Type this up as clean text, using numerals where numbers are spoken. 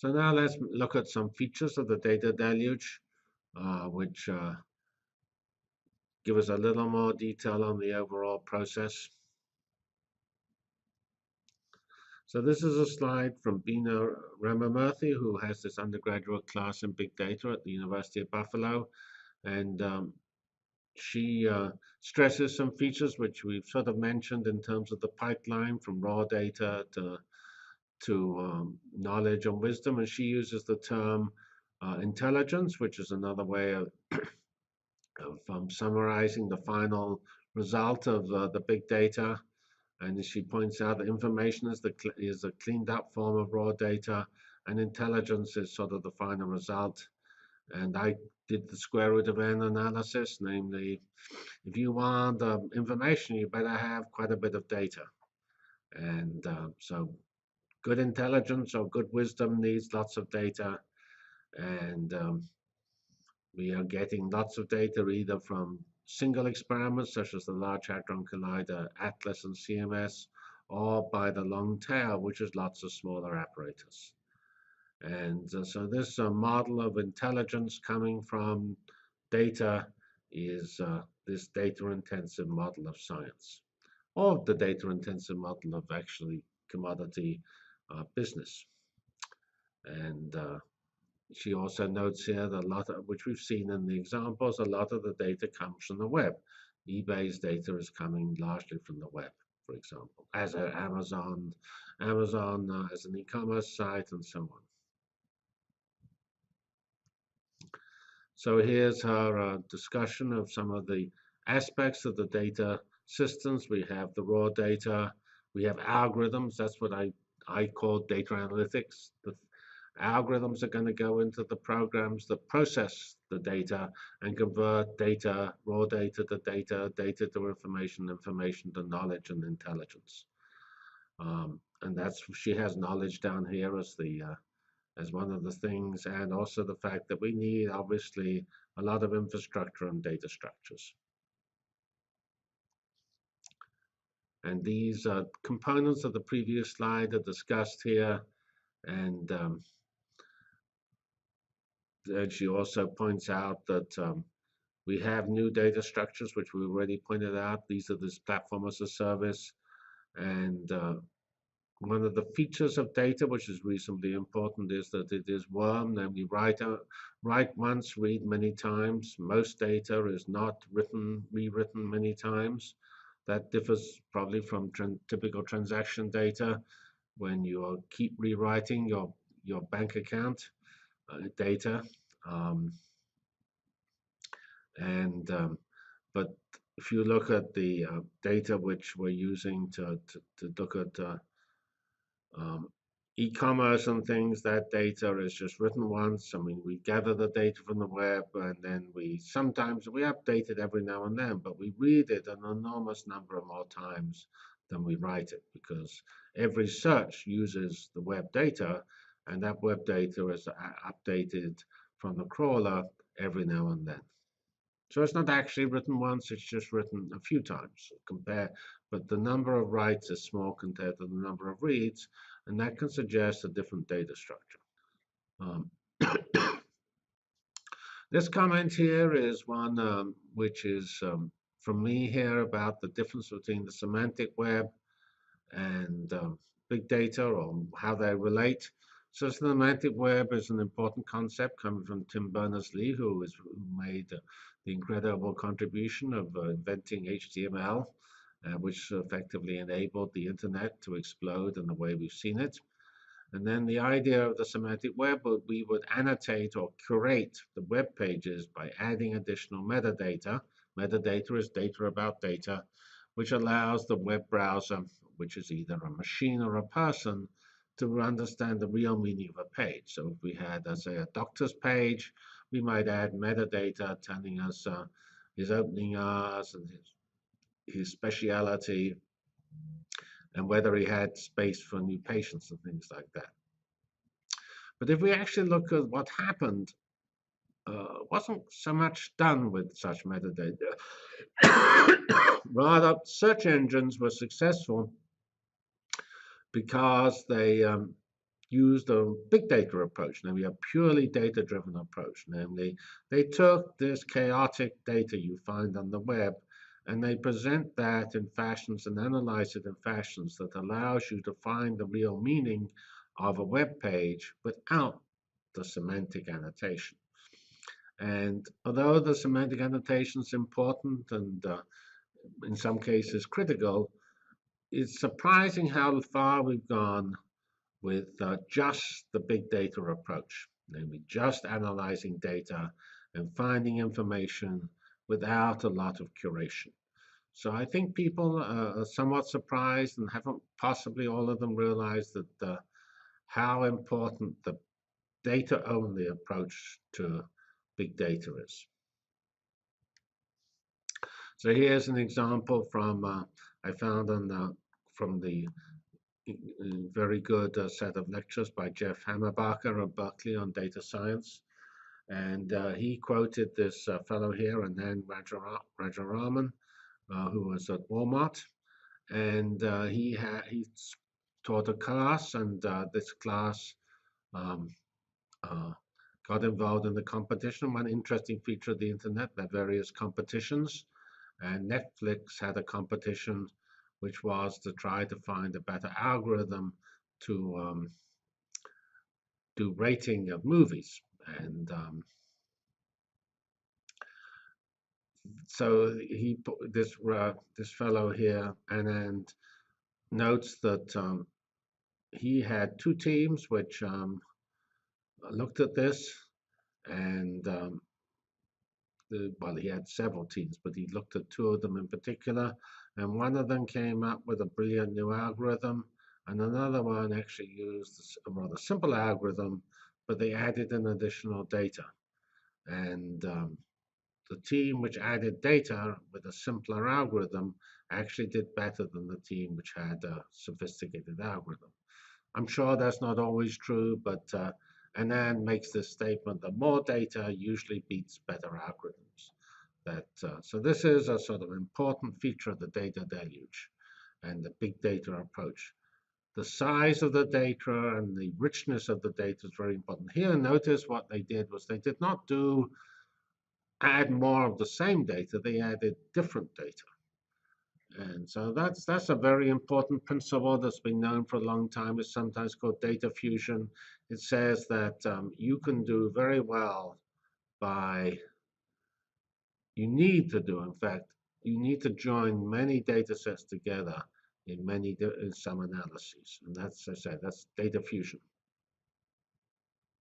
So now let's look at some features of the data deluge, which give us a little more detail on the overall process. So this is a slide from Beena Ramamurthy, who has this undergraduate class in big data at the University of Buffalo. And she stresses some features which we've sort of mentioned in terms of the pipeline from raw data to knowledge and wisdom. And she uses the term intelligence, which is another way of summarizing the final result of the big data. And as she points out, that information is a cleaned up form of raw data, and intelligence is sort of the final result. And I did the square root of n analysis, namely, if you want information, you better have quite a bit of data. And so good intelligence or good wisdom needs lots of data. And we are getting lots of data either from single experiments, such as the Large Hadron Collider, ATLAS, and CMS, or by the long tail, which is lots of smaller apparatus. And so this model of intelligence coming from data is this data-intensive model of science, or the data-intensive model of actually commodity business. And she also notes here that a lot of, which we've seen in the examples, a lot of the data comes from the web. eBay's data is coming largely from the web, for example, as Amazon as an e-commerce site, and so on. So here's her discussion of some of the aspects of the data systems. We have the raw data, we have algorithms. That's what I call data analytics. The algorithms are going to go into the programs that process the data and convert data, raw data to data, data to information, information to knowledge and intelligence. And that's, she has knowledge down here as one of the things, and also the fact that we need obviously a lot of infrastructure and data structures. And these components of the previous slide are discussed here, and she also points out that we have new data structures, which we already pointed out. These are this platform as a service, and one of the features of data, which is reasonably important, is that it is worm, namely write once, read many times. Most data is not rewritten many times. That differs probably from typical transaction data, when you keep rewriting your bank account data. But if you look at the data which we're using to look at e-commerce and things, that data is just written once. I mean, we gather the data from the web, and then sometimes we update it every now and then, but we read it an enormous number of more times than we write it, because every search uses the web data, and that web data is updated from the crawler every now and then. So it's not actually written once, it's just written a few times. But the number of writes is small compared to the number of reads, and that can suggest a different data structure. This comment here is one which is from me here, about the difference between the semantic web and big data, or how they relate. So semantic web is an important concept coming from Tim Berners-Lee, who made the incredible contribution of inventing HTML, which effectively enabled the internet to explode in the way we've seen it. And then the idea of the semantic web, we would annotate or curate the web pages by adding additional metadata. Metadata is data about data, which allows the web browser, which is either a machine or a person, to understand the real meaning of a page. So if we had, say, a doctor's page, we might add metadata telling us his opening hours and his speciality, and whether he had space for new patients and things like that. But if we actually look at what happened, wasn't so much done with such metadata. Rather, search engines were successful because they used a big data approach, namely a purely data-driven approach. Namely, they took this chaotic data you find on the web and they present that in fashions and analyze it in fashions that allows you to find the real meaning of a web page without the semantic annotation. And although the semantic annotation is important and in some cases critical, it's surprising how far we've gone with just the big data approach, namely just analyzing data and finding information without a lot of curation. So I think people are somewhat surprised and haven't possibly all of them realized that how important the data-only approach to big data is. So here's an example from I found on from the very good set of lectures by Jeff Hammerbacher of Berkeley on data science. And he quoted this fellow here, Anand Rajaraman, who was at Walmart. And he taught a class, and this class um, uh, got involved in the competition. One interesting feature of the internet, there are various competitions. And Netflix had a competition which was to try to find a better algorithm to do rating of movies. And so this fellow here, Anand, notes that he had two teams which looked at this, and well, he had several teams, but he looked at two of them in particular, and one of them came up with a brilliant new algorithm, and another one actually used a rather simple algorithm, but they added in additional data. And the team which added data with a simpler algorithm actually did better than the team which had a sophisticated algorithm. I'm sure that's not always true, but Anand makes this statement that more data usually beats better algorithms. So this is a sort of important feature of the data deluge and the big data approach. The size of the data and the richness of the data is very important. Here, notice what they did was they did not add more of the same data, they added different data. And so that's a very important principle that's been known for a long time. It's sometimes called data fusion. It says that you can do very well you need to do, in fact, you need to join many data sets together in some analyses. And that's, as I said, that's data fusion.